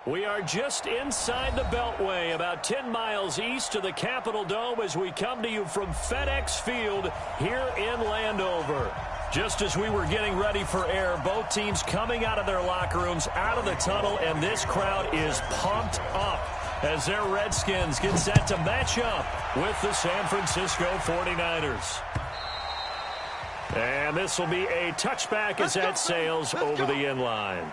We are just inside the Beltway, about 10 miles east of the Capitol Dome as we come to you from FedEx Field here in Landover. Just as we were getting ready for air, both teams coming out of their locker rooms, out of the tunnel, and this crowd is pumped up as their Redskins get set to match up with the San Francisco 49ers. And this will be a touchback as that sails over the end line.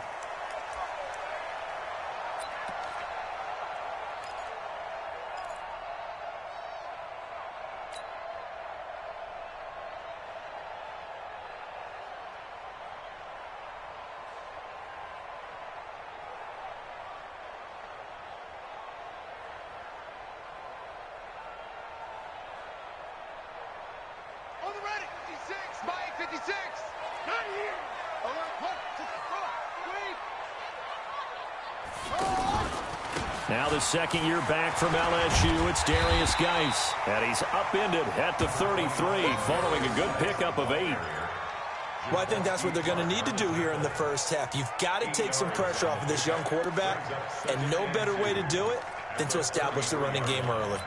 Now the second year back from LSU, it's Darius Geis. And he's upended at the 33 following a good pickup of 8. Well, I think that's what they're going to need to do here in the first half. You've got to take some pressure off of this young quarterback, and no better way to do it than to establish the running game early.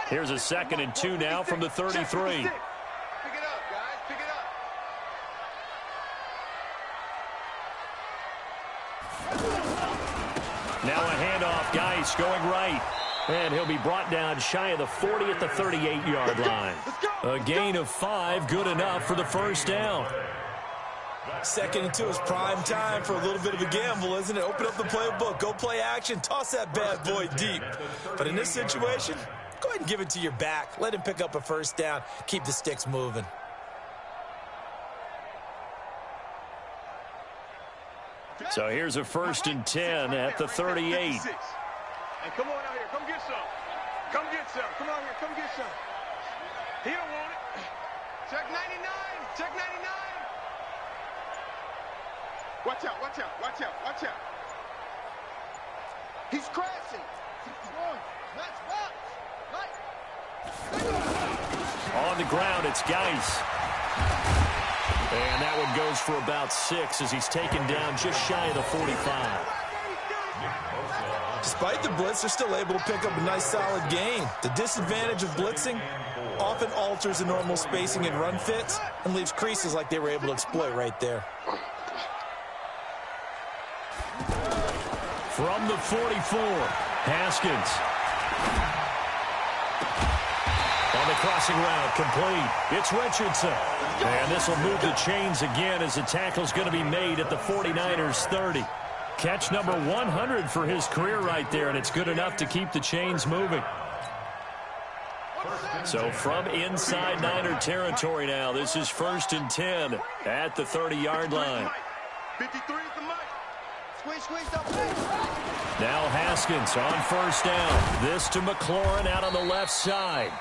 Here's a 2nd and 2 now from the 33. Now a handoff, Geis going right. And he'll be brought down shy of the 40 at the 38-yard line. A gain of 5, good enough for the first down. 2nd and 2 is prime time for a little bit of a gamble, isn't it? Open up the playbook, go play action, toss that bad boy deep. But in this situation, go ahead and give it to your back. Let him pick up a first down. Keep the sticks moving. So here's a 1st and 10 at the 38. Hey, come on out here. Come get some. Come get some. Come on here. Come get some. He don't want it. Check 99. Check 99. Watch out. Watch out. Watch out. Watch out. He's crashing. 61. Let's box. Right. On the ground, it's Geis. And that one goes for about 6 as he's taken down just shy of the 45. Despite the blitz, they're still able to pick up a nice solid gain. The disadvantage of blitzing often alters the normal spacing and run fits and leaves creases like they were able to exploit right there. From the 44, Haskins. On the crossing route, complete. It's Richardson. And this will move the chains again as the tackle's going to be made at the 49ers 30. Catch number 100 for his career right there, and it's good enough to keep the chains moving. So from inside Niner territory now, this is 1st and 10 at the 30-yard line. 53 is the mic. Squeeze up. Now Haskins on 1st down. This to McLaurin out on the left side.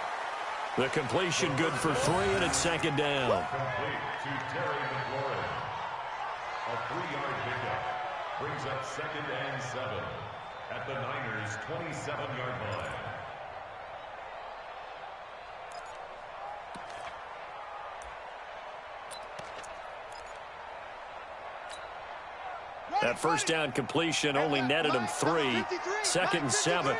The completion good for 3, and it's 2nd down. Complete to Terry McLaurin. A 3-yard pickup brings up 2nd and 7 at the Niners' 27-yard line. That 1st down completion only netted him 3. 2nd and 7.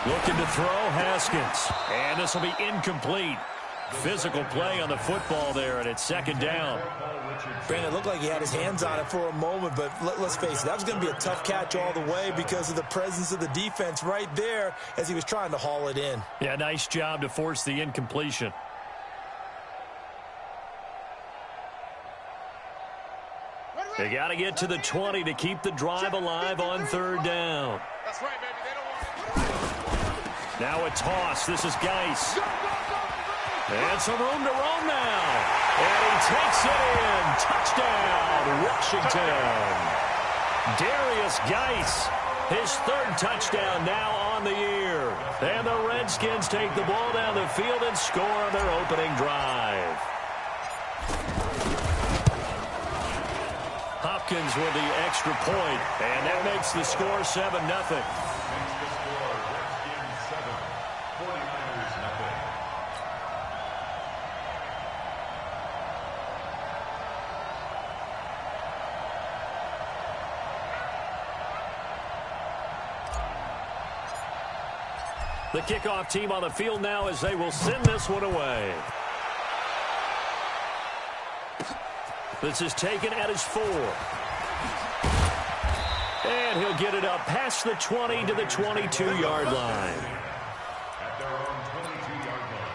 Looking to throw, Haskins. And this will be incomplete. Physical play on the football there, and it's 2nd down. Brandon, it looked like he had his hands on it for a moment, but let's face it, that was going to be a tough catch all the way because of the presence of the defense right there as he was trying to haul it in. Yeah, nice job to force the incompletion. They got to get to the 20 to keep the drive alive on 3rd down. That's right, baby. They don't want it. Now a toss. This is Geis. And some room to roam now. And he takes it in. Touchdown, Washington. Darius Geis, his 3rd touchdown now on the year. And the Redskins take the ball down the field and score on their opening drive. Hopkins with the extra point, and that makes the score 7-0. The kickoff team on the field now as they will send this one away. This is taken at his 4. And he'll get it up past the 20 to the 22-yard line. At their own 22-yard line.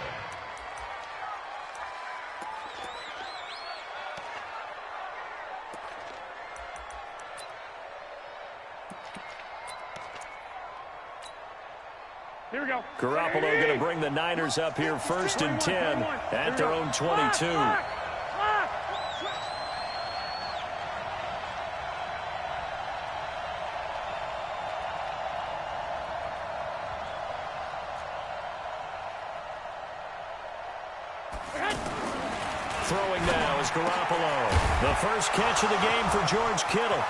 Here we go. Garoppolo going to bring the Niners up here 1st and 10 at their own 22. Throwing now is Garoppolo. The first catch of the game for George Kittle.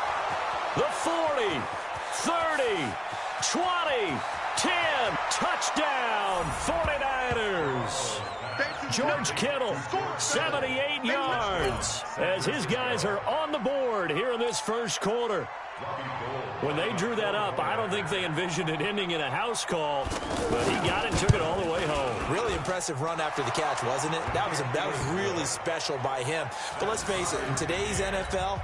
The 40, 30, 20, 10, touchdown, 49ers. George Kittle, 78 yards, as his guys are on the board here in this first quarter. When they drew that up, I don't think they envisioned it ending in a house call, but he got it and took it all the way home. Really impressive run after the catch, wasn't it? That was really special by him. But let's face it, in today's NFL,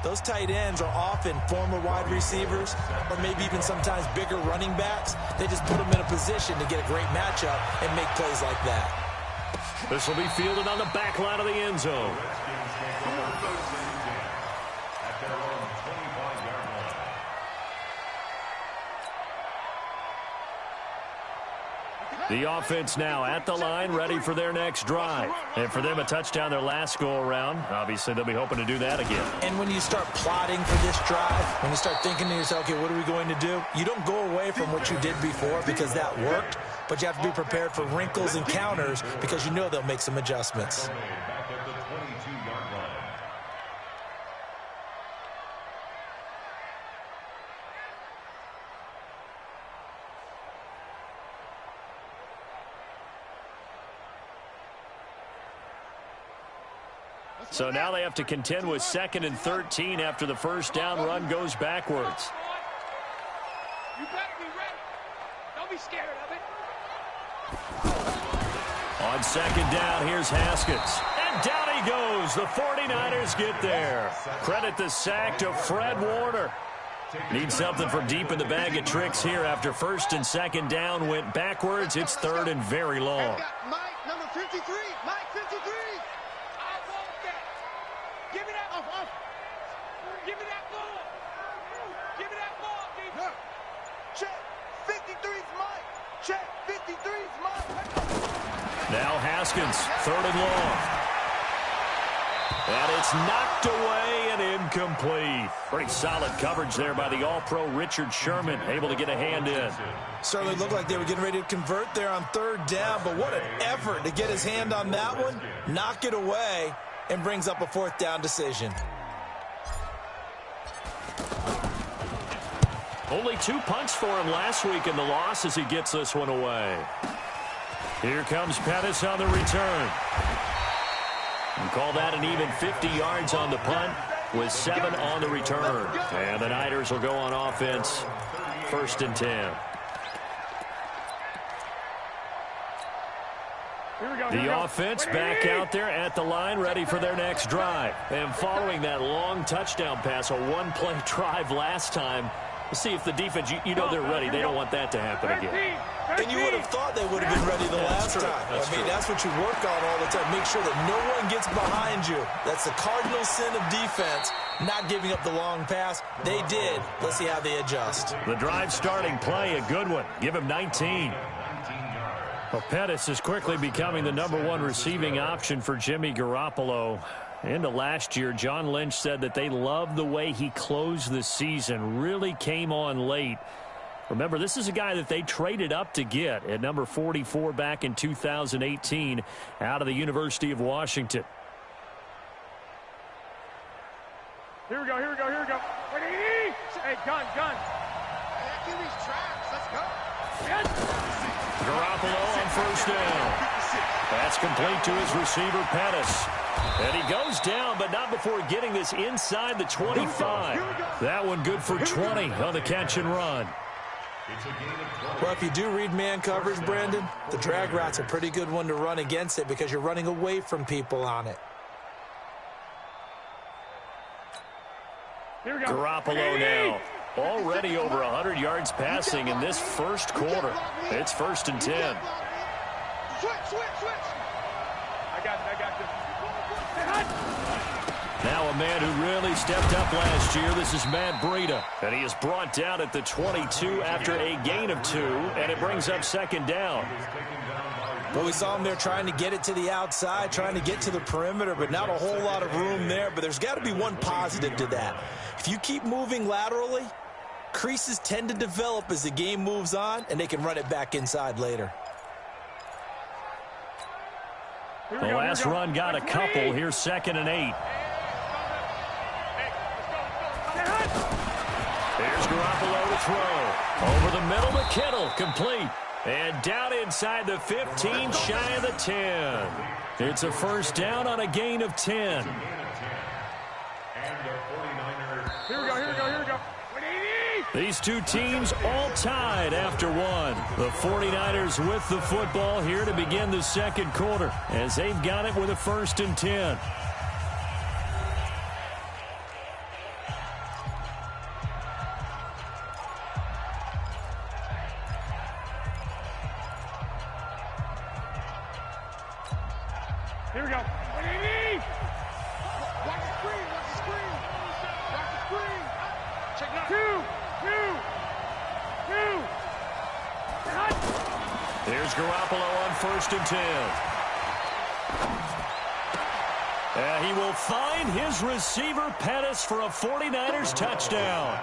those tight ends are often former wide receivers or maybe even sometimes bigger running backs. They just put them in a position to get a great matchup and make plays like that. This will be fielded on the back line of the end zone. The offense now at the line, ready for their next drive. And for them, a touchdown their last go-around. Obviously, they'll be hoping to do that again. And when you start plotting for this drive, when you start thinking to yourself, okay, what are we going to do? You don't go away from what you did before because that worked, but you have to be prepared for wrinkles and counters because you know they'll make some adjustments. Back at the 22-yard line. So now they have to contend with 2nd and 13 after the first down run goes backwards. You better be ready. Don't be scared of it. On 2nd down, here's Haskins. And down he goes. The 49ers get there. Credit the sack to Fred Warner. Need something from deep in the bag of tricks here after 1st and 2nd down went backwards. It's 3rd and very long. Mike, number 53. Mike, 53. I want that. Give me that. Off. Give me that ball. Give me that ball, D. Check. 53's Mike. Check. 53's Mike. Now Haskins, 3rd and long. And it's knocked away and incomplete. Pretty solid coverage there by the All-Pro Richard Sherman, able to get a hand in. Certainly looked like they were getting ready to convert there on 3rd down, but what an effort to get his hand on that one, knock it away, and brings up a 4th down decision. Only 2 punts for him last week in the loss as he gets this one away. Here comes Pettis on the return. And call that an even 50 yards on the punt with 7 on the return. And the Niners will go on offense 1st and 10. The offense back out there at the line, ready for their next drive. And following that long touchdown pass, a one-play drive last time, we'll see if the defense, you know they're ready. They don't want that to happen again. And you would have thought they would have been ready the last time. I mean, that's what you work on all the time. Make sure that no one gets behind you. That's the cardinal sin of defense, not giving up the long pass. They did. Let's see how they adjust. The drive starting play, a good one. Give him 19. Well, Pettis is quickly becoming the #1 receiving option for Jimmy Garoppolo. Into last year, John Lynch said that they loved the way he closed the season, really came on late. Remember, this is a guy that they traded up to get at number 44 back in 2018 out of the University of Washington. Here we go. Hey, gun. Hey, that QB's traps. Let's go. Garoppolo on first down. That's complete to his receiver, Pettis. And he goes down, but not before getting this inside the 25. That one good for 20 on the catch and run. Well, if you do read man coverage, Brandon, the drag route's a pretty good one to run against it because you're running away from people on it. Garoppolo now. Already over 100 yards passing in this first quarter. It's 1st and 10. Switch. I got this. Now a man who really stepped up last year. This is Matt Breida. And he is brought down at the 22 after a gain of 2. And it brings up 2nd down. Well, we saw him there trying to get it to the outside, trying to get to the perimeter, but not a whole lot of room there. But there's got to be one positive to that. If you keep moving laterally, creases tend to develop as the game moves on, and they can run it back inside later. The last run got a couple. Here's 2nd and 8. Here's Garoppolo to throw. Over the middle to Kittle. Complete. And down inside the 15, shy of the 10. It's a 1st down on a gain of 10. Here we go. These two teams all tied after one. The 49ers with the football here to begin the 2nd quarter as they've got it with a 1st and 10. Here we go. Watch the screen. Check it out. Two. Here's Garoppolo on 1st and 10. He will find his receiver, Pettis, for a 49ers touchdown.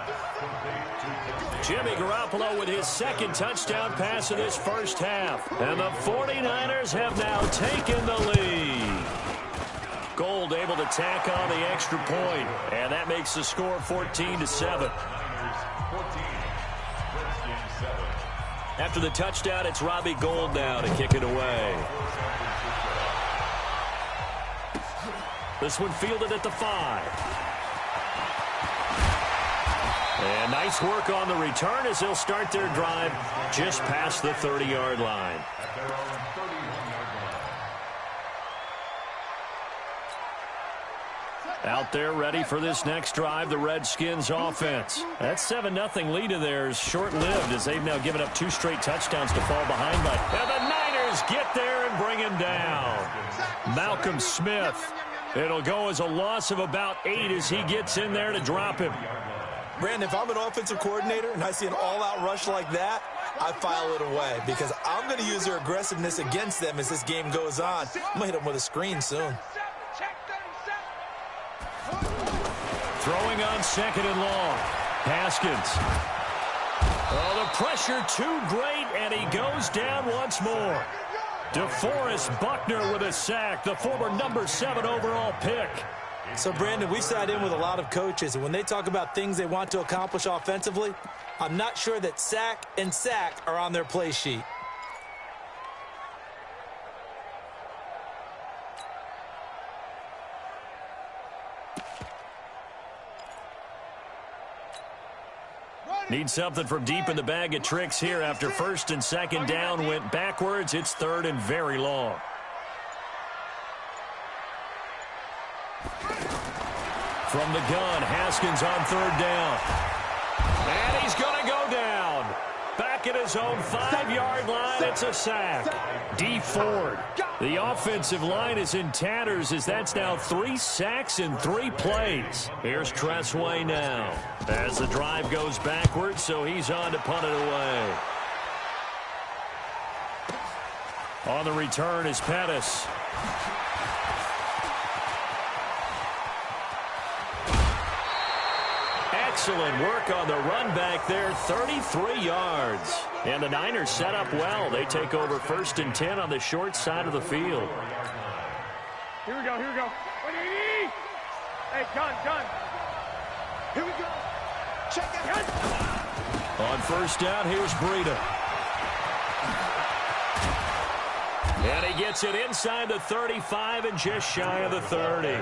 Jimmy Garoppolo with his 2nd touchdown pass of this first half. And the 49ers have now taken the lead. Gold able to tack on the extra point. And that makes the score 14-7. After the touchdown, it's Robbie Gould now to kick it away. This one fielded at the 5. And nice work on the return as they'll start their drive just past the 30-yard line. Out there ready for this next drive, the Redskins offense. That 7-0 lead of theirs short-lived as they've now given up 2 straight touchdowns to fall behind by. And the Niners get there and bring him down. Malcolm Smith. It'll go as a loss of about 8 as he gets in there to drop him. Brandon, if I'm an offensive coordinator and I see an all-out rush like that, I file it away because I'm going to use their aggressiveness against them as this game goes on. I'm going to hit them with a screen soon. Throwing on 2nd and long. Haskins. Oh, the pressure too great, and he goes down once more. DeForest Buckner with a sack, the former number 7 overall pick. So, Brandon, we sat in with a lot of coaches, and when they talk about things they want to accomplish offensively, I'm not sure that sack and sack are on their play sheet. Need something from deep in the bag of tricks here after 1st and 2nd down went backwards. It's 3rd and very long. From the gun, Haskins on 3rd down. And he's going to go down. Back at his own 5-yard line, it's a sack. D. Ford. The offensive line is in tatters as that's now 3 sacks in 3 plays. Here's Tressway now as the drive goes backwards, so he's on to punt it away. On the return is Pettis. Excellent work on the run back there, 33 yards. And the Niners set up well. They take over 1st and 10 on the short side of the field. Here we go. Hey, gun. Here we go. Check it. On first down, here's Breida. And he gets it inside the 35 and just shy of the 30.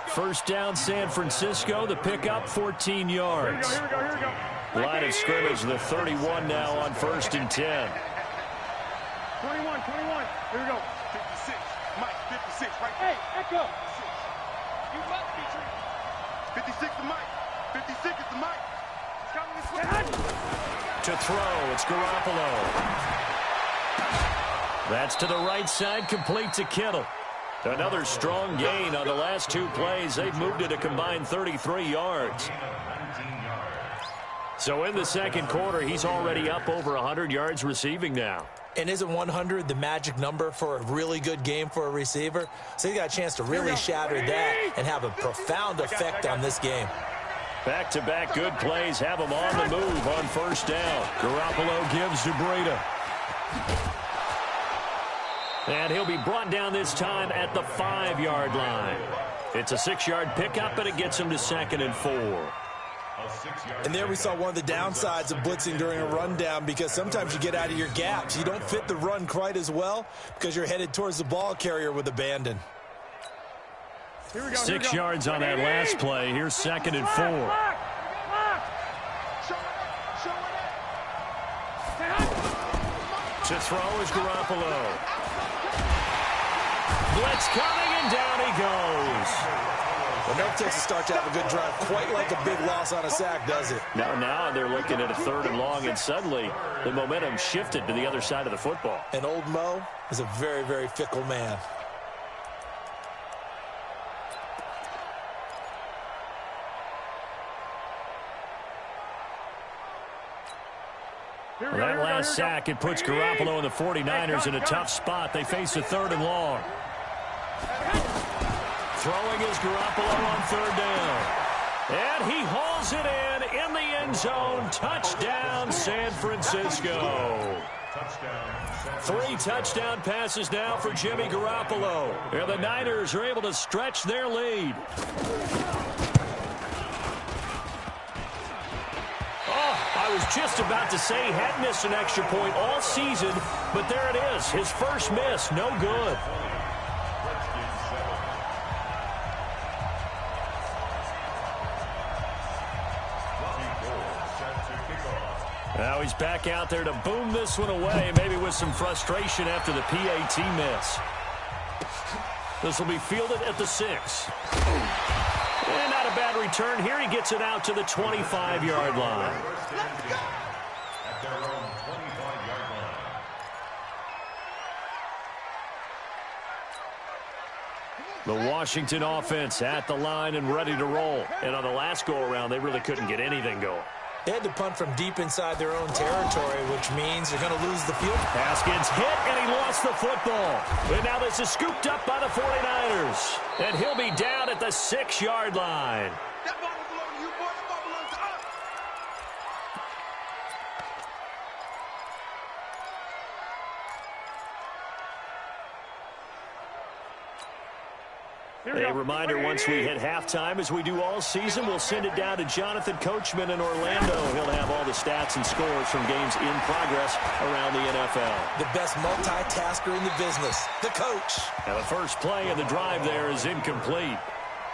First down, San Francisco. The pickup, 14 yards. Here we go. Line of scrimmage, the 31 now on first and 10. 21. Here we go. 56. Mike, 56. Right. Hey, echo. You must be treated. 56 to Mike. 56 is the Mike. It's coming this way. To throw, it's Garoppolo. That's to the right side, complete to Kittle. Another strong gain on the last two plays. They've moved it a combined 33 yards. So in the second quarter, he's already up over 100 yards receiving now. And isn't 100 the magic number for a really good game for a receiver? So he got a chance to really shatter that and have a profound effect on this game. Back-to-back good plays have him on the move on first down. Garoppolo gives to Breida. And he'll be brought down this time at the 5-yard line. It's a 6-yard pickup, and it gets him to 2nd and 4. And there we saw one of the downsides of blitzing during a rundown, because sometimes you get out of your gaps. You don't fit the run quite as well because you're headed towards the ball carrier with abandon. 6 yards on that last play. Here's 2nd and 4. To throw is Garoppolo. Blitz coming, and down he goes. Well, never takes a start to have a good drive, quite like a big loss on a sack, does it? Now they're looking at a 3rd and long, and suddenly the momentum shifted to the other side of the football. And old Mo is a very, very fickle man. Well, that last sack, it puts Garoppolo and the 49ers in a tough spot. They face a 3rd and long. Throwing is Garoppolo on 3rd down. And he hauls it in the end zone. Touchdown, San Francisco. 3 touchdown passes now for Jimmy Garoppolo. And the Niners are able to stretch their lead. I was just about to say he hadn't missed an extra point all season, but there it is. His first miss, no good. Now he's back out there to boom this one away, maybe with some frustration after the PAT miss. This will be fielded at the 6. And not a bad return. Here he gets it out to the 25-yard line. At their own 25-yard line. The Washington offense at the line and ready to roll. And on the last go-around, they really couldn't get anything going. They had to punt from deep inside their own territory, which means they're going to lose the field. Haskins hit, and he lost the football. And now this is scooped up by the 49ers. And he'll be down at the 6-yard line. That ball belongs to you, boy. That ball belongs to us. A reminder, once we hit halftime, as we do all season, we'll send it down to Jonathan Coachman in Orlando. He'll have all the stats and scores from games in progress around the NFL. The best multitasker in the business, the coach. And the first play of the drive there is incomplete.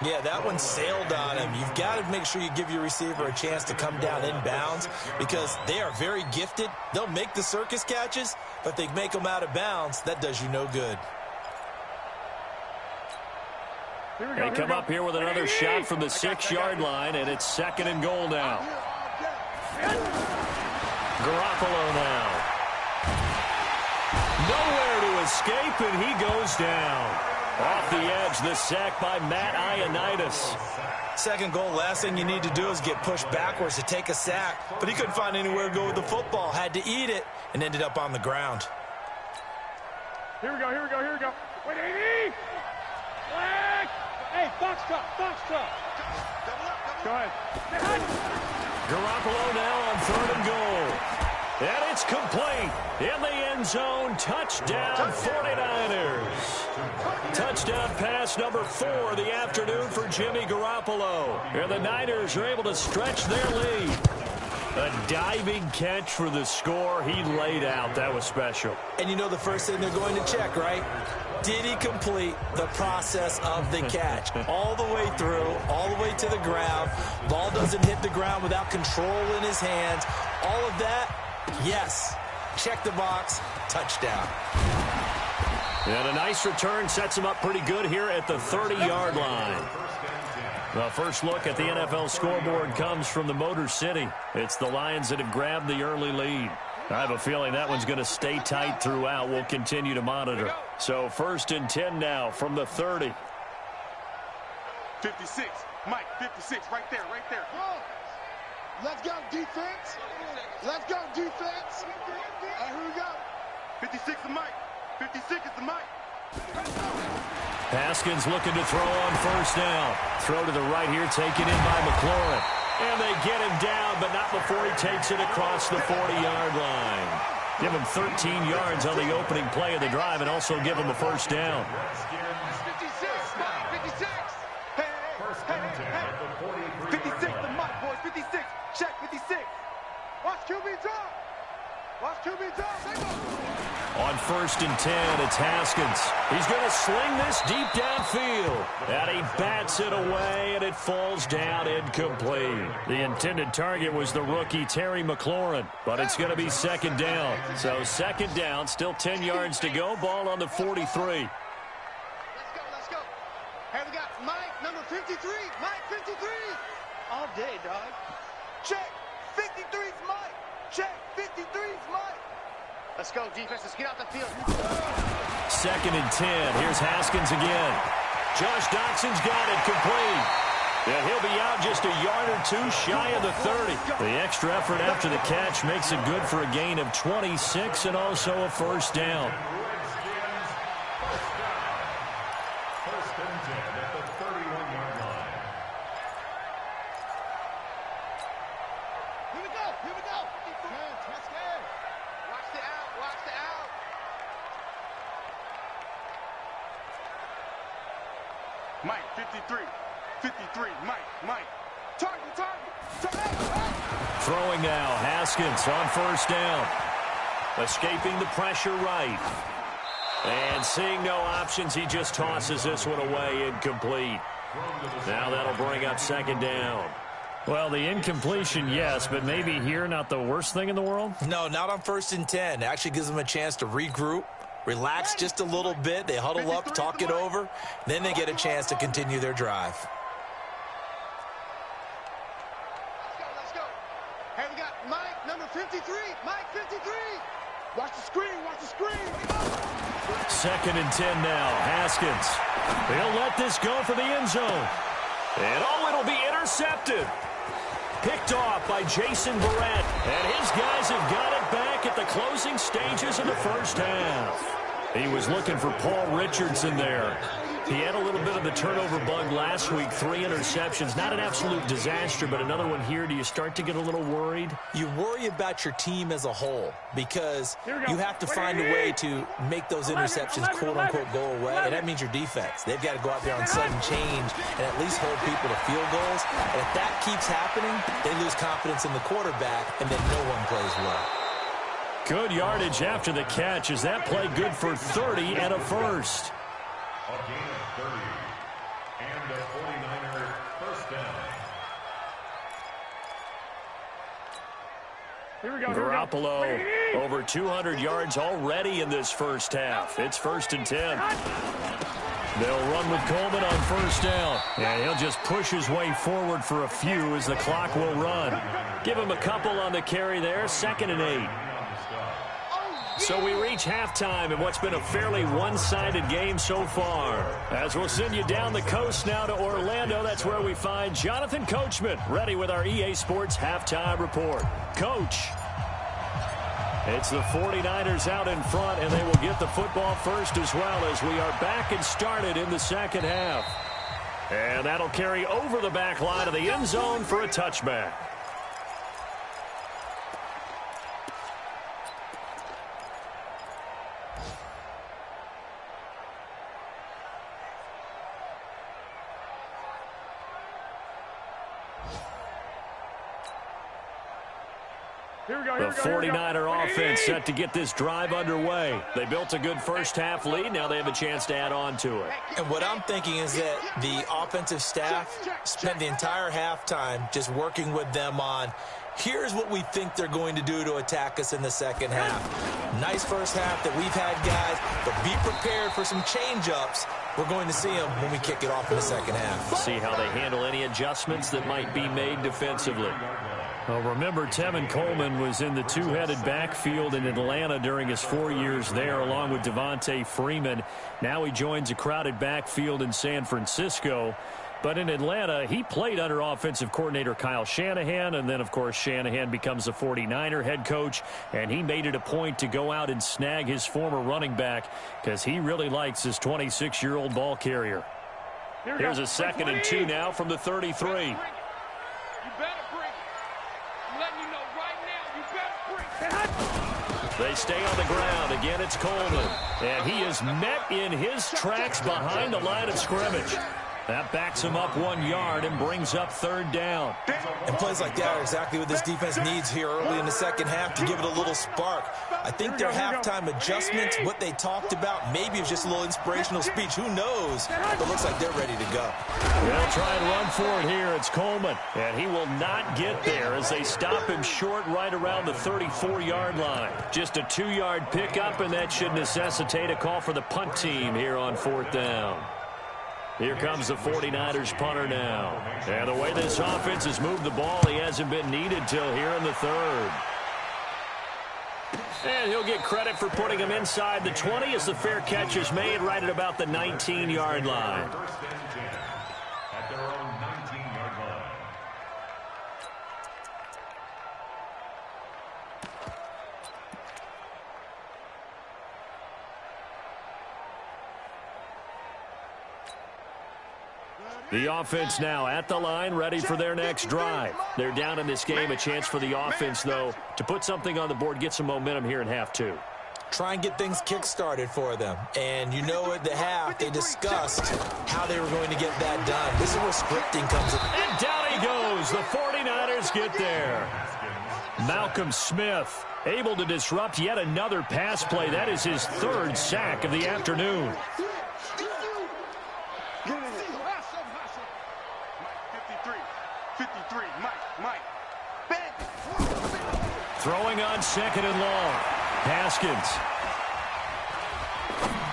Yeah, that one sailed on him. You've got to make sure you give your receiver a chance to come down inbounds because they are very gifted. They'll make the circus catches, but they make them out of bounds. That does you no good. They come up here with another shot from the 6-yard line, and it's 2nd and goal now. Garoppolo now. Nowhere to escape, and he goes down. Off the edge, the sack by Matt Ioannidis. Second goal, last thing you need to do is get pushed backwards to take a sack, but he couldn't find anywhere to go with the football, had to eat it, and ended up on the ground. Here we go. Wait, 80! Flag! Hey, box truck. Go ahead. Garoppolo now on 3rd and goal. And it's complete. In the end zone, touchdown 49ers. Touchdown pass number 4 of the afternoon for Jimmy Garoppolo. And the Niners are able to stretch their lead. A diving catch for the score. He laid out. That was special. And you know the first thing they're going to check, right? Did he complete the process of the catch? All the way through, all the way to the ground. Ball doesn't hit the ground without control in his hands. All of that, yes. Check the box. Touchdown. And a nice return sets him up pretty good here at the 30-yard line. The first look at the NFL scoreboard comes from the Motor City. It's the Lions that have grabbed the early lead. I have a feeling that one's going to stay tight throughout. We'll continue to monitor. So 1st and 10 now from the 30. 56. Mike, 56. Right there, right there. Let's go, defense. Let's go, defense. All right, here we go. 56 is Mike. 56 is the Mike. Haskins looking to throw on first down. Throw to the right here, taken in by McLaurin. And they get him down, but not before he takes it across the 40-yard line. Give him 13 yards on the opening play of the drive and also give him a first down. 56, Mike, 56. Hey, 56 the Mike, boys, 56. Check, 56. Watch QB drop. Watch QB drop. On 1st and 10, it's Haskins. He's going to sling this deep downfield. And he bats it away, and it falls down incomplete. The intended target was the rookie Terry McLaurin, but it's going to be 2nd down. So 2nd down, still 10 yards to go. Ball on the 43. Let's go. Hey, we got Mike, number 53. Mike, 53. All day, dog. Check. 53's Mike. Check. 53's Mike. Let's go, defense. Let's get out the field. 2nd and 10. Here's Haskins again. Josh Doxson's got it complete. And he'll be out just a yard or 2 shy of the 30. The extra effort after the catch makes it good for a gain of 26 and also a first down. First and 10 at the 31-yard line. Here we go. Here we go. Let's go. Watch the out. Watch the out. Mike, 53. 53. Mike. Target. Throwing now, Haskins on first down. Escaping the pressure right. And seeing no options, he just tosses this one away, incomplete. Now that'll bring up 2nd down. Well, the incompletion, yes, but maybe here not the worst thing in the world? No, not on 1st and 10. It actually gives them a chance to regroup, relax just a little bit. They huddle up, talk it over. Then they get a chance to continue their drive. Let's go. Hey, we got Mike, number 53. Mike, 53. Watch the screen. 2nd and 10 now. Haskins. They'll let this go for the end zone. And it'll be intercepted. Picked off by Jason Barrett. And his guys have got it back at the closing stages of the first half. He was looking for Paul Richardson there. He had a little bit of the turnover bug last week, 3 interceptions. Not an absolute disaster, but another one here. Do you start to get a little worried? You worry about your team as a whole because you have to find a way to make those interceptions, quote-unquote, go away, and that means your defense. They've got to go out there on sudden change and at least hold people to field goals. And if that keeps happening, they lose confidence in the quarterback, and then no one plays well. Good yardage after the catch. Is that play good for 30 and a first? A gain of 30 and a 49er first down. Garoppolo over 200 yards already in this first half. It's 1st and 10. They'll run with Coleman on first down. And he'll just push his way forward for a few as the clock will run. Give him a couple on the carry there. 2nd and 8. So we reach halftime in what's been a fairly one-sided game so far. As we'll send you down the coast now to Orlando, that's where we find Jonathan Coachman, ready with our EA Sports halftime report. Coach. It's the 49ers out in front, and they will get the football first as well as we are back and started in the second half. And that'll carry over the back line of the end zone for a touchback. The 49er offense set to get this drive underway. They built a good first-half lead. Now they have a chance to add on to it. And what I'm thinking is that the offensive staff spent the entire halftime just working with them on, here's what we think they're going to do to attack us in the second half. Nice first half that we've had, guys, but be prepared for some change-ups. We're going to see them when we kick it off in the second half. See how they handle any adjustments that might be made defensively. Well, remember, Tevin Coleman was in the two-headed backfield in Atlanta during his 4 years there, along with Devontae Freeman. Now he joins a crowded backfield in San Francisco. But in Atlanta, he played under offensive coordinator Kyle Shanahan, and then, of course, Shanahan becomes the 49er head coach, and he made it a point to go out and snag his former running back because he really likes his 26-year-old ball carrier. Here's a 2nd and 2 now from the 33. They stay on the ground. Again, it's Coleman. And he is met in his tracks behind the line of scrimmage. That backs him up 1 yard and brings up 3rd down. And plays like that are exactly what this defense needs here early in the second half to give it a little spark. I think their halftime adjustments, what they talked about, maybe it was just a little inspirational speech. Who knows? But it looks like they're ready to go. They'll try and run for it here. It's Coleman. And he will not get there as they stop him short right around the 34-yard line. Just a 2-yard pickup, and that should necessitate a call for the punt team here on 4th down. Here comes the 49ers punter now. And the way this offense has moved the ball, he hasn't been needed till here in the 3rd. And he'll get credit for putting him inside the 20 as the fair catch is made right at about the 19-yard line. At their own 19-yard line. The offense now at the line, ready for their next drive. They're down in this game. A chance for the offense, though, to put something on the board, get some momentum here in half 2. Try and get things kick-started for them. And you know at the half, they discussed how they were going to get that done. This is where scripting comes in. And down he goes. The 49ers get there. Malcolm Smith able to disrupt yet another pass play. That is his 3rd sack of the afternoon. Throwing on 2nd and long. Haskins.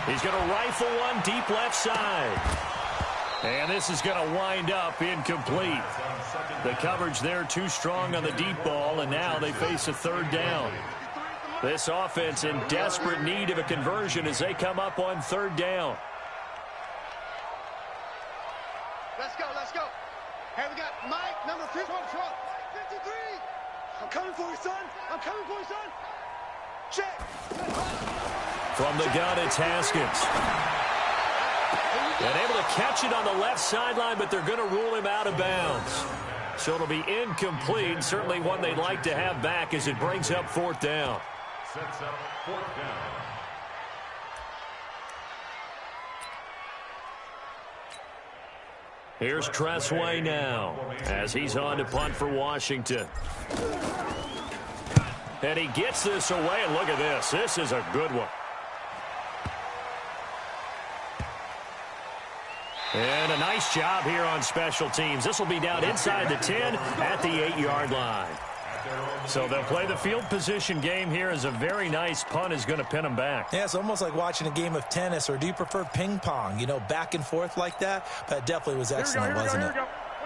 He's going to rifle one deep left side. And this is going to wind up incomplete. The coverage there too strong on the deep ball, and now they face a 3rd down. This offense in desperate need of a conversion as they come up on 3rd down. Let's go, let's go. Hey, we got Mike, number 53. I'm coming for you, son. I'm coming for you, son. Check. From the gun, it's Haskins. And able to catch it on the left sideline, but they're going to rule him out of bounds. So it'll be incomplete. Certainly one they'd like to have back as it brings up 4th down. Sets up 4th down. Here's Tressway now as he's on to punt for Washington. And he gets this away, and look at this. This is a good one. And a nice job here on special teams. This will be down inside the 10 at the 8-yard line. So they'll play the field position game here as a very nice punt is going to pin them back. Yeah, it's almost like watching a game of tennis, or do you prefer ping pong? You know, back and forth like that? That definitely was excellent, wasn't it?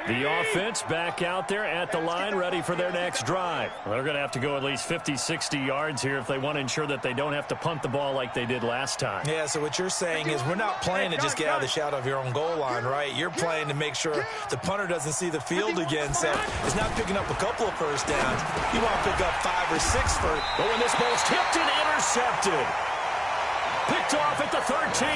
The offense back out there at the line, ready for their next drive. Well, they're going to have to go at least 50, 60 yards here if they want to ensure that they don't have to punt the ball like they did last time. Yeah, so what you're saying is we're not playing to just get out of the shadow of your own goal line, right? You're playing to make sure the punter doesn't see the field again. So it's not picking up a couple of first downs. You want to pick up 5 or 6 first. But when this ball's tipped and intercepted. Picked off at the 13.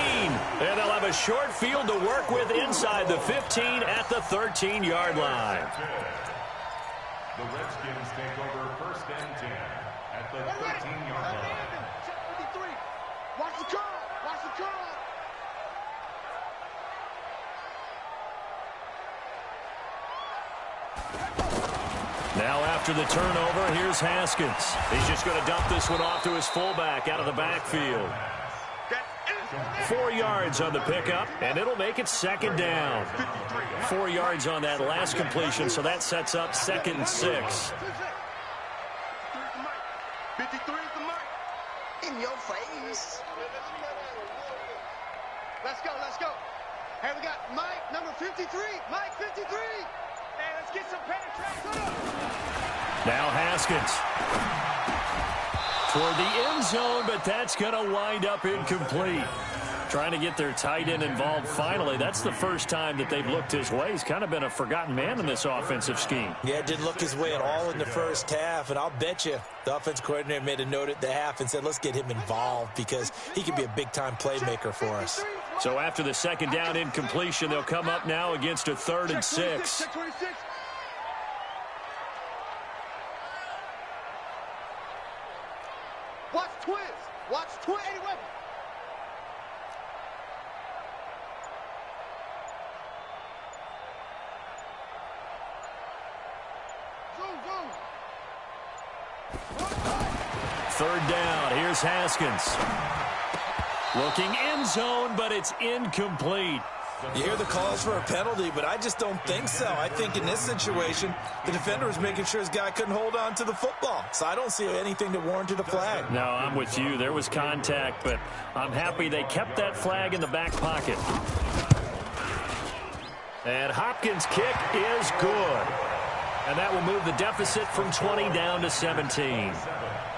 And they'll have a short field to work with inside the 15 at the 13-yard line. The Redskins take over 1st and 10 at the 13-yard line. Watch the curl. Watch the curl. Now after the turnover, here's Haskins. He's just going to dump this one off to his fullback out of the backfield. 4 yards on the pickup, and it'll make it second down. 4 yards on that last completion, so that sets up 2nd and 6. 53 is the mark. In your face. Let's go, let's go. Hey, we got Mike, number 53. Mike, 53. Hey, let's get some penetration. Now Haskins. Toward the end zone, but that's going to wind up incomplete. Trying to get their tight end involved finally. That's the first time that they've looked his way. He's kind of been a forgotten man in this offensive scheme. Yeah, didn't look his way at all in the first half, and I'll bet you the offense coordinator made a note at the half and said, let's get him involved because he could be a big-time playmaker for us. So after the second down incompletion, they'll come up now against a 3rd and 6. Watch twins. Watch twins. Anyway. Third down. Here's Haskins. Looking end zone, but it's incomplete. You hear the calls for a penalty, but I just don't think so. I think in this situation, the defender was making sure his guy couldn't hold on to the football. So I don't see anything that warranted a flag. No, I'm with you. There was contact, but I'm happy they kept that flag in the back pocket. And Hopkins' kick is good. And that will move the deficit from 20 down to 17.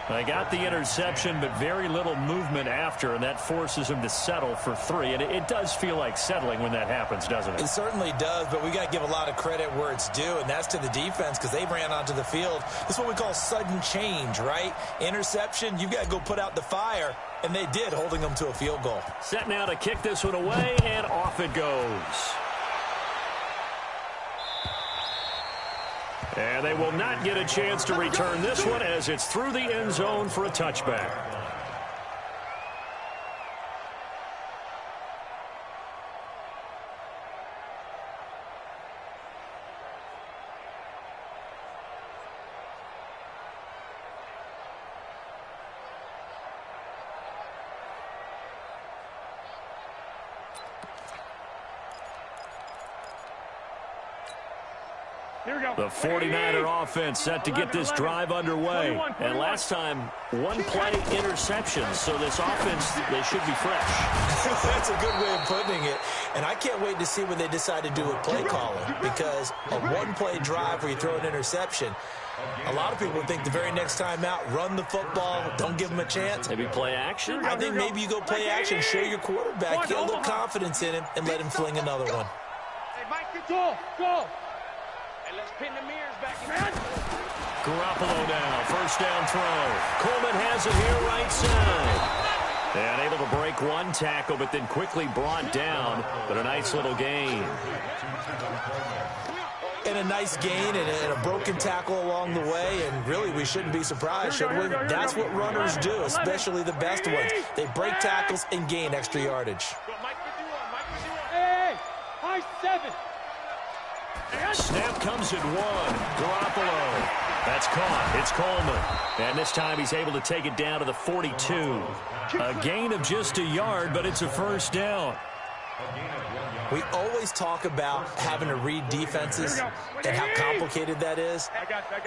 They got the interception, but very little movement after, and that forces him to settle for 3. And it does feel like settling when that happens, doesn't it? It certainly does, but we got to give a lot of credit where it's due, and that's to the defense because they ran onto the field. This is what we call sudden change, right? Interception, you've got to go put out the fire, and they did, holding them to a field goal. Set now to kick this one away, and off it goes. And they will not get a chance to return this one as it's through the end zone for a touchback. The 49er offense set to get this drive underway. And last time, one play interception. So this offense, they should be fresh. That's a good way of putting it. And I can't wait to see what they decide to do with play calling. Because a one-play drive where you throw an interception, a lot of people think the very next time out, run the football, don't give them a chance. Maybe play action? I think maybe you go play action, show your quarterback, get a little confidence in him, and let him fling another one. Hey, Mike, go. And let's pin the mirrors back in. Garoppolo now, first down throw. Coleman has it here right side. And able to break one tackle, but then quickly brought down. But a nice little gain. And a nice gain and a broken tackle along the way. And really, we shouldn't be surprised, should we? That's what runners do, especially the best ones. They break tackles and gain extra yardage. Hey, high 7. Snap comes at 1. Garoppolo. That's caught. It's Coleman. And this time he's able to take it down to the 42. A gain of just a yard, but it's a first down. We always talk about having to read defenses and how complicated that is.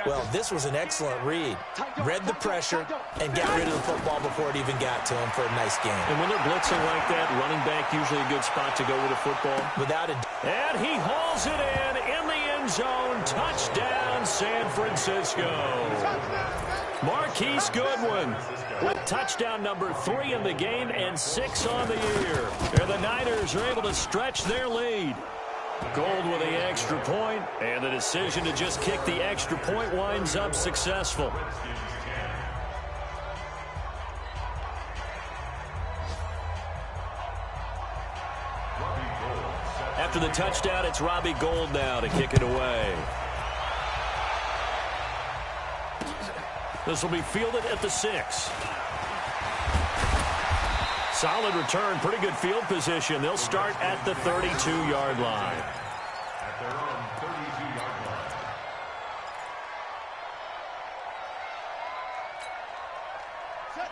Well, this was an excellent read. Read the pressure and got rid of the football before it even got to him for a nice game. And when they're blitzing like that, running back usually a good spot to go with a football. Without a... And he hauls it in the end zone. Touchdown, San Francisco. Marquise Goodwin with touchdown number 3 in the game and 6 on the year. And the Niners are able to stretch their lead. Gold with the extra point, and the decision to just kick the extra point winds up successful. After the touchdown, it's Robbie Gould now to kick it away. This will be fielded at the 6. Solid return, pretty good field position. They'll start at the 32-yard line. At their own 32-yard line.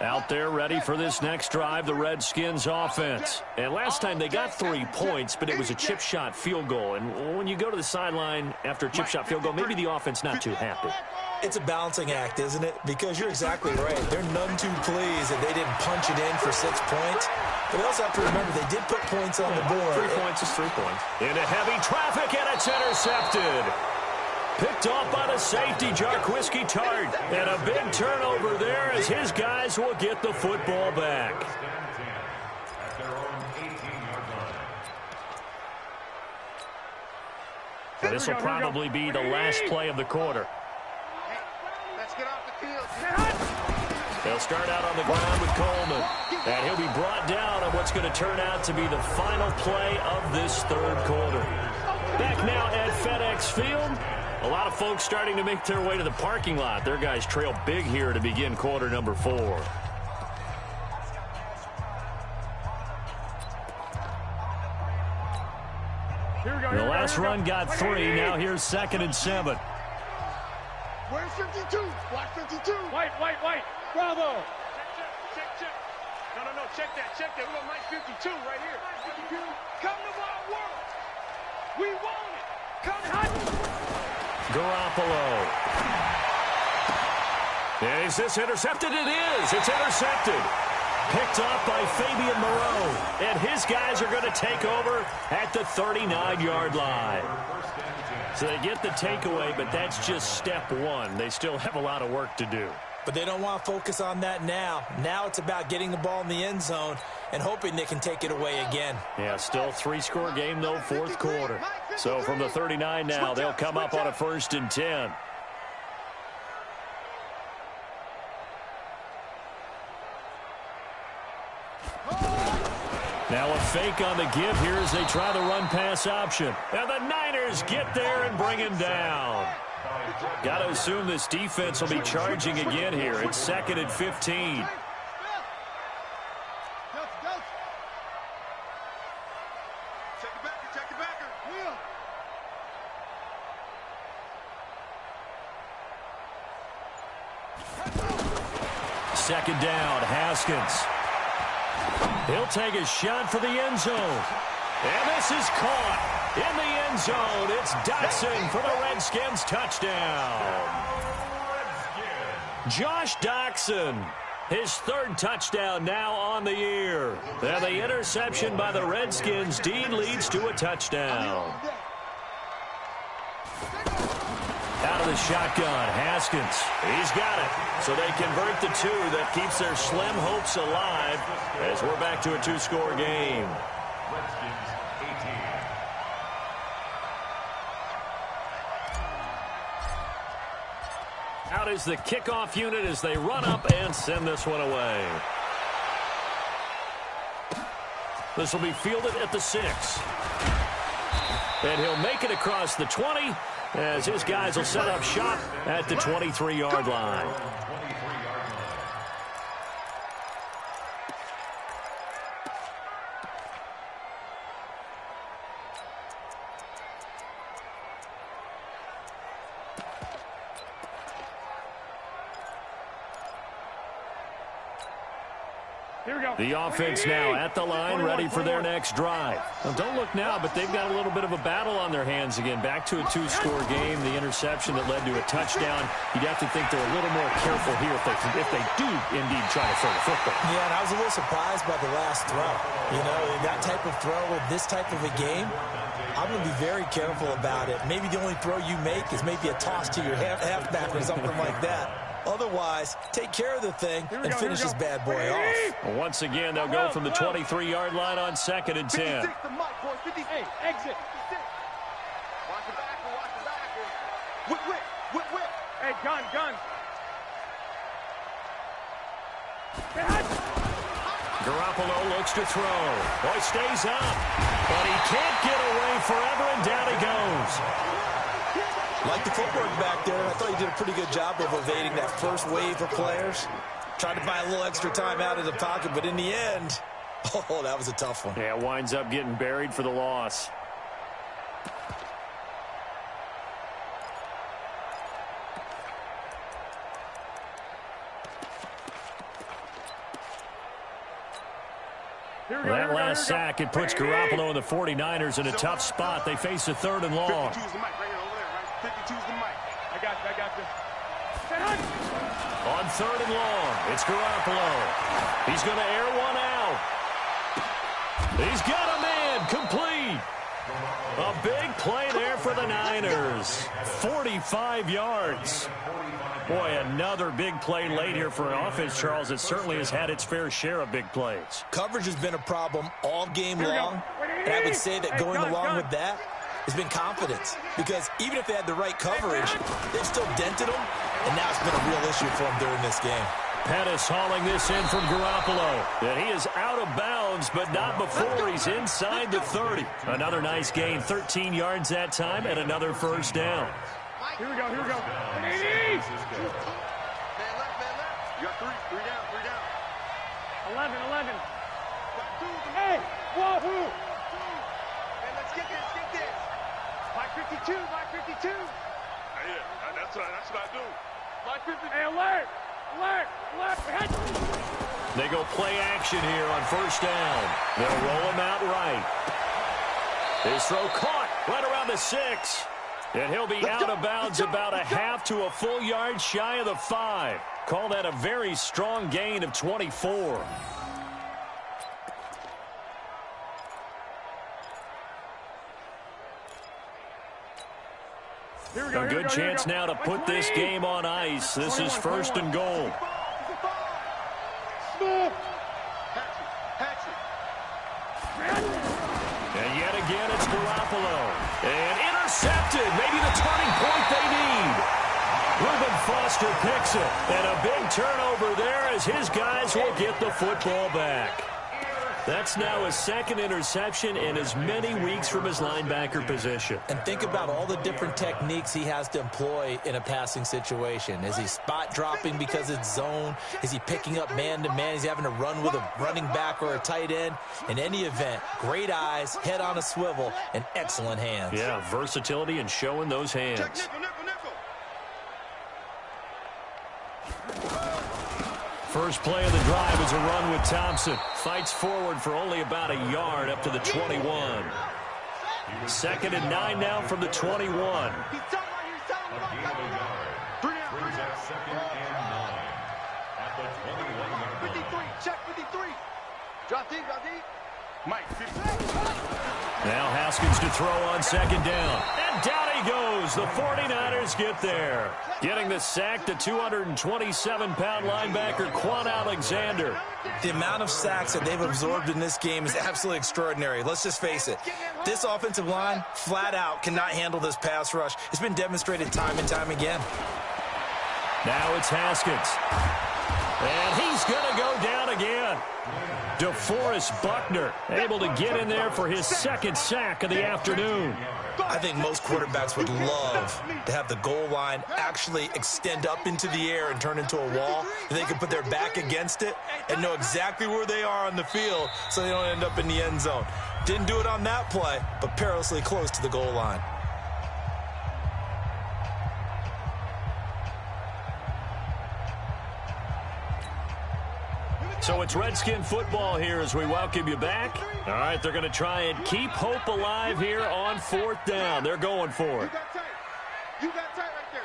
Out there ready for this next drive, the Redskins offense. And last time they got 3 points, but it was a chip shot field goal. And when you go to the sideline after a chip shot field goal, maybe the offense not too happy. It's a balancing act, isn't it? Because you're exactly right. They're none too pleased that they didn't punch it in for 6 points. But we also have to remember they did put points on the board. 3 points is 3 points. Into heavy traffic, and it's intercepted. Picked off by the safety, Jarquiski Tart. And a big turnover there as his guys will get the football back. This will probably be the last play of the quarter. Let's get off the field. They'll start out on the ground with Coleman. And he'll be brought down on what's going to turn out to be the final play of this third quarter. Back now at FedEx Field. A lot of folks starting to make their way to the parking lot. Their guys trail big here to begin quarter number 4. The last run got 3. Now here's 2nd and 7. Where's 52? Watch 52. White. Bravo. Check. No. Check that. We got Mike 52 right here. 52. Come to our world. We want it. Come hot. Garoppolo. Is this intercepted? It is. It's intercepted. Picked off by Fabian Moreau. And his guys are going to take over at the 39-yard line. So they get the takeaway, but that's just step 1. They still have a lot of work to do. But they don't want to focus on that now. Now it's about getting the ball in the end zone and hoping they can take it away again. Yeah, still 3-score game, though, 4th quarter. So from the 39 now, they'll come up on a 1st and 10. Now a fake on the give here as they try the run-pass option. And the Niners get there and bring him down. Got to assume this defense will be charging again here. It's 2nd and 15. Check it back. Second down, Haskins. He'll take a shot for the end zone. And this is caught. In the end zone, it's Dotson for the Redskins touchdown. Josh Dotson, his 3rd touchdown now on the year. And the interception by the Redskins deed leads to a touchdown. Out of the shotgun, Haskins. He's got it. So they convert the 2. That keeps their slim hopes alive as we're back to a 2-score game. Redskins 18. Out is the kickoff unit as they run up and send this one away. This will be fielded at the 6. And he'll make it across the 20 as his guys will set up shop at the 23-yard line. The offense now at the line, ready for their next drive. Now, don't look now, but they've got a little bit of a battle on their hands again. Back to a 2-score game, the interception that led to a touchdown. You'd have to think they're a little more careful here if they do indeed try to throw the football. Yeah, and I was a little surprised by the last throw. You know, that type of throw with this type of a game, I'm going to be very careful about it. Maybe the only throw you make is maybe a toss to your halfback or something like that. Otherwise, take care of the thing and finish this bad boy off. Once again, they'll go from the 23-yard line on 2nd and 10. 56 to Mike, boys. 56. Hey, exit. 56. Watch the back. Whip. Hey, gun. Garoppolo looks to throw. Boy, stays up, but he can't get away forever, and down he goes. Like the footwork back there, I thought he did a pretty good job of evading that first wave of players. Tried to buy a little extra time out of the pocket, but in the end, oh, that was a tough one. Yeah, winds up getting buried for the loss. That last sack, it puts Garoppolo and the 49ers in a tough spot. They face a 3rd and long. 52's the mic right here, over there, right? 52's the mic. I got you. On 3rd and long, it's Garoppolo. He's going to air one out. He's got a man, complete. A big play there for the Niners. 45 yards. Boy, another big play late here for an offense, Charles. It certainly has had its fair share of big plays. Coverage has been a problem all game long, and I would say that going along with that has been confidence, because even if they had the right coverage, they've still dented them, and now it's been a real issue for them during this game. Pettis hauling this in from Garoppolo. And he is out of bounds, but not before he's inside the 30. Another nice gain, 13 yards that time, and another first down. Here we go. 180! Man left. You got three down. 11. Hey, wahoo! Man, let's get this. Mike 52. Yeah, that's what I do. Mike 50. Hey, alert! They go play action here on first down. They'll roll him out right. His throw caught right around the 6. And he'll be out of bounds about a half to a full yard shy of the 5. Call that a very strong gain of 24. A good chance now to put this game on ice. This is 1st and goal. And yet again, it's Garoppolo. And intercepted. Maybe the turning point they need. Reuben Foster picks it. And a big turnover there as his guys will get the football back. That's now his 2nd interception in as many weeks from his linebacker position. And think about all the different techniques he has to employ in a passing situation. Is he spot dropping because it's zone? Is he picking up man-to-man? Is he having to run with a running back or a tight end? In any event, great eyes, head on a swivel, and excellent hands. Yeah, versatility and showing those hands. First play of the drive is a run with Thompson. Fights forward for only about a yard up to the 21. 2nd and 9 now from the 21. Brings up 2nd and 9 at the 21-yard line. 53, check 53. Drop deep. Mike 50. Now Haskins to throw on 2nd down. And down he goes. The 49ers get there. Getting the sack, the 227-pound linebacker, Quan Alexander. The amount of sacks that they've absorbed in this game is absolutely extraordinary. Let's just face it. This offensive line, flat out, cannot handle this pass rush. It's been demonstrated time and time again. Now it's Haskins. And he's going to go down again. DeForest Buckner able to get in there for his 2nd sack of the afternoon. I think most quarterbacks would love to have the goal line actually extend up into the air and turn into a wall, and they can put their back against it and know exactly where they are on the field so they don't end up in the end zone. Didn't do it on that play, but perilously close to the goal line. So it's Redskin football here as we welcome you back. All right, they're going to try and keep hope alive here on 4th down. They're going for it. You got tight right there.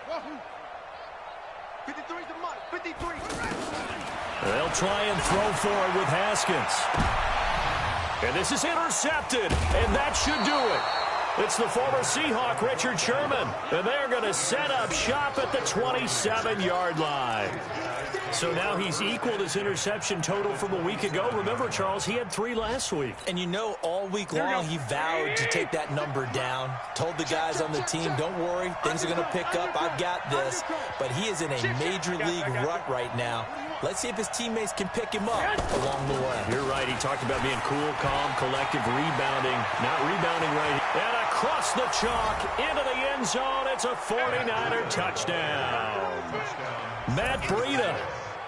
Wahoo. 53's the mark. 53. They'll try and throw forward with Haskins. And this is intercepted, and that should do it. It's the former Seahawk, Richard Sherman, and they're going to set up shop at the 27-yard line. So now he's equaled his interception total from a week ago. Remember, Charles, he had 3 last week. And you know, all week long he vowed to take that number down. Told the guys on the team, don't worry, things are going to pick up. I've got this. But he is in a major league rut right now. Let's see if his teammates can pick him up along the way. You're right. He talked about being cool, calm, collective, rebounding. Not rebounding right. And across the chalk, into the end zone. It's a 49er touchdown. Matt Breida,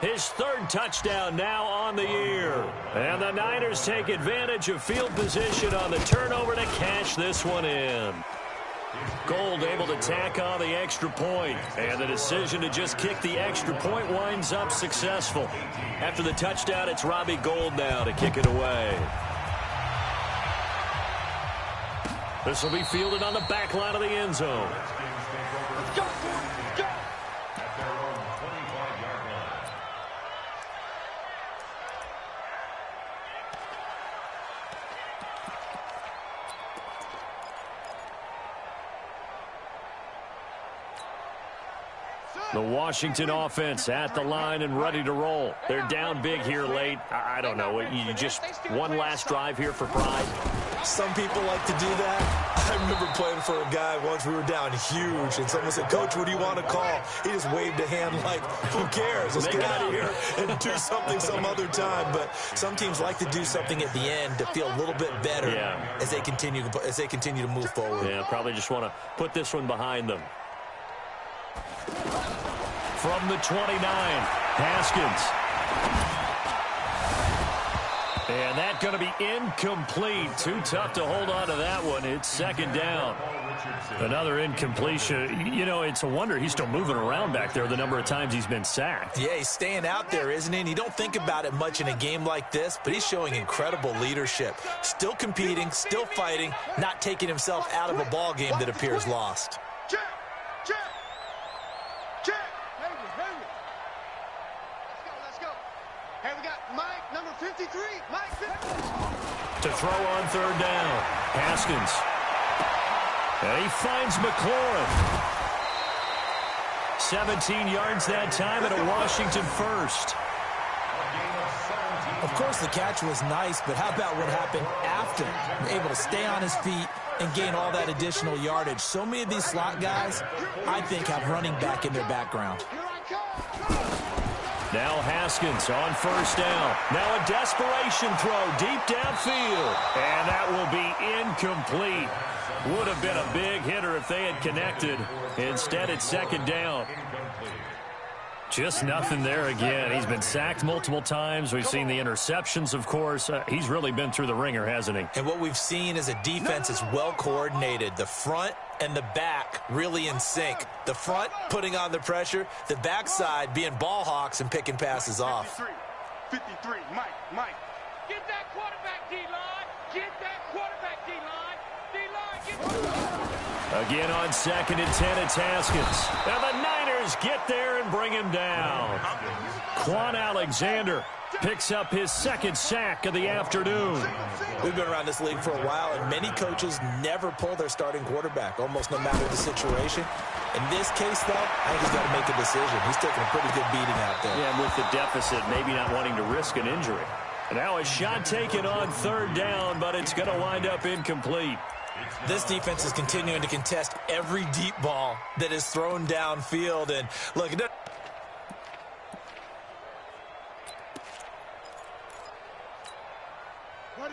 his 3rd touchdown now on the year. And the Niners take advantage of field position on the turnover to cash this one in. Gold able to tack on the extra point, and the decision to just kick the extra point winds up successful. After the touchdown, it's Robbie Gould now to kick it away. This will be fielded on the back line of the end zone. Let's go, let's go. At their own 25-yard line. The Washington offense at the line and ready to roll. They're down big here late. I don't know. You just one last drive here for pride. Some people like to do that. I remember playing for a guy once. We were down huge, and someone said, "Coach, what do you want to call?" He just waved a hand like, "Who cares? Let's get out of here and do something some other time." But some teams like to do something at the end to feel a little bit better as they continue to move forward. Yeah, probably just want to put this one behind them. From the 29, Haskins. And that's going to be incomplete. Too tough to hold on to that one. It's second down. Another incompletion. You know, it's a wonder he's still moving around back there the number of times he's been sacked. Yeah, he's staying out there, isn't he? And you don't think about it much in a game like this, but he's showing incredible leadership. Still competing, still fighting, not taking himself out of a ball game that appears lost. Check, check, check. Hurry. Let's go. Hey, we got Mike, number 53. Mike 53. To throw on third down, Haskins. And he finds McLaurin. 17 yards that time and a Washington first. Of course, the catch was nice, but how about what happened after? Able to stay on his feet and gain all that additional yardage. So many of these slot guys, I think, have running back in their background. Here I come. Now Haskins on first down. Now a desperation throw deep downfield. And that will be incomplete. Would have been a big hitter if they had connected. Instead, it's second down. Just nothing there again. He's been sacked multiple times. We've seen the interceptions, of course. He's really been through the ringer, hasn't he? And what we've seen is a defense that's well coordinated. The front and the back really in sync. The front putting on the pressure. The backside being ball hawks and picking passes off. 53, Mike. Get that quarterback, D-line. Get that quarterback, D-line. D-line, get Again on second and 10, it's Haskins. And the Niners get there and bring him down. Quan Alexander picks up his second sack of the afternoon. We've been around this league for a while, and many coaches never pull their starting quarterback, almost no matter the situation. In this case, though, I think he's got to make a decision. He's taking a pretty good beating out there. Yeah, and with the deficit, maybe not wanting to risk an injury. And now a shot taken on third down, but it's going to wind up incomplete. This defense is continuing to contest every deep ball that is thrown downfield. And look,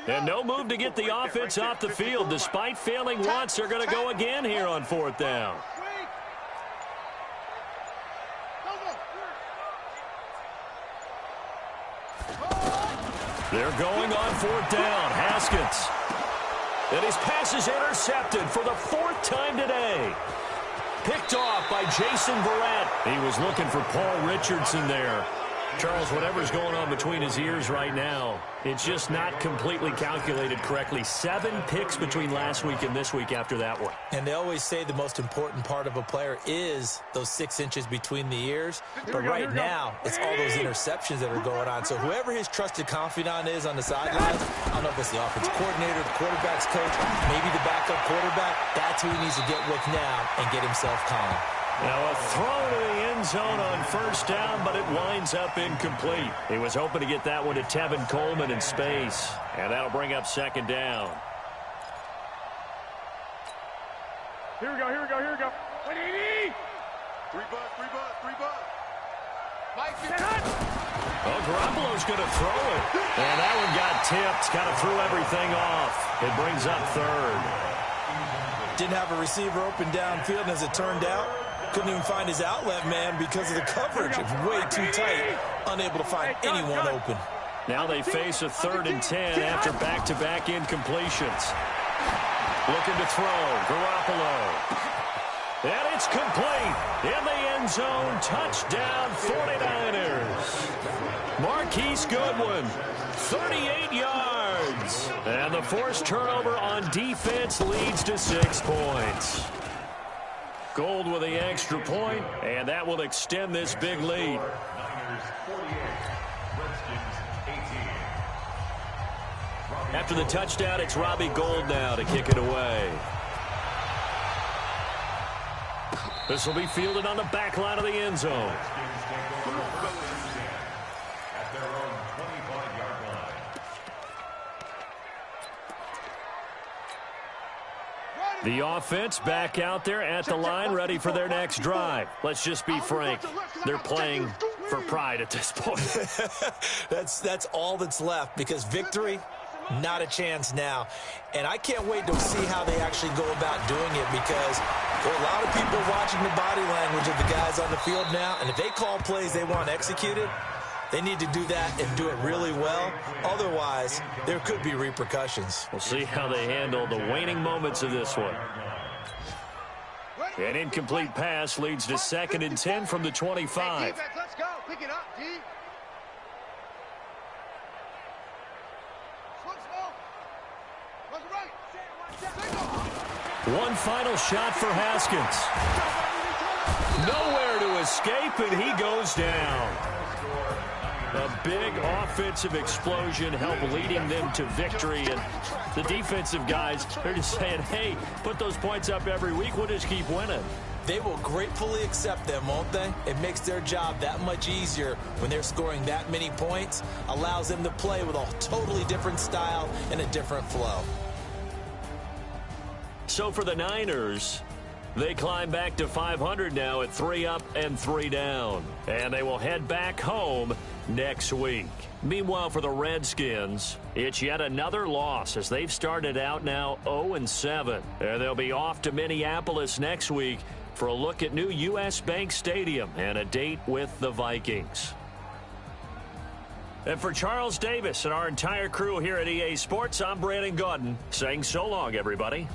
and no move to get the offense off the field. Despite failing once, they're going to go again here on fourth down. They're going on fourth down. Haskins. And his pass is intercepted for the fourth time today. Picked off by Jason Verrett. He was looking for Paul Richardson there. Charles, whatever's going on between his ears right now, it's just not completely calculated correctly. 7 picks between last week and this week after that one. And they always say the most important part of a player is those 6 inches between the ears. But right now, it's all those interceptions that are going on. So whoever his trusted confidant is on the sidelines, I don't know if it's the offensive coordinator, the quarterback's coach, maybe the backup quarterback, that's who he needs to get with now and get himself calm. Now a throw to the end zone on first down, but it winds up incomplete. He was hoping to get that one to Tevin Coleman in space, and that'll bring up second down. Here we go. 180. 3 bucks. Mike 50. Oh, Garoppolo's going to throw it. And that one got tipped. Kind of threw everything off. It brings up third. Didn't have a receiver open downfield, and as it turned out, couldn't even find his outlet man because of the coverage. It's way too tight, unable to find anyone open. Now they face a 3rd and 10 after back-to-back incompletions. Looking to throw. Garoppolo. And it's complete. In the end zone. Touchdown 49ers. Marquise Goodwin. 38 yards. And the forced turnover on defense leads to 6 points. Gold with the extra point, and that will extend this big lead. Niners 48, Redskins 18. After the touchdown, it's Robbie Gould now to kick it away. This will be fielded on the back line of the end zone. Redskins take over at their own 25-yard line. The offense back out there at the line, ready for their next drive. Let's just be frank. They're playing for pride at this point. That's all that's left, because victory, not a chance now. And I can't wait to see how they actually go about doing it, because there are a lot of people watching the body language of the guys on the field now, and if they call plays they want executed, they need to do that and do it really well. Otherwise, there could be repercussions. We'll see how they handle the waning moments of this one. An incomplete pass leads to 2nd and 10 from the 25. Let's go. Pick it up, D. One final shot for Haskins. Nowhere to escape, and he goes down. A big offensive explosion helped leading them to victory. And the defensive guys, they're just saying, hey, put those points up every week. We'll just keep winning. They will gratefully accept them, won't they? It makes their job that much easier when they're scoring that many points. Allows them to play with a totally different style and a different flow. So for the Niners, they climb back to 500 now at 3 up and 3 down. And they will head back home next week. Meanwhile, for the Redskins, it's yet another loss as they've started out now 0-7. And they'll be off to Minneapolis next week for a look at new U.S. Bank Stadium and a date with the Vikings. And for Charles Davis and our entire crew here at EA Sports, I'm Brandon Gaudin saying so long, everybody.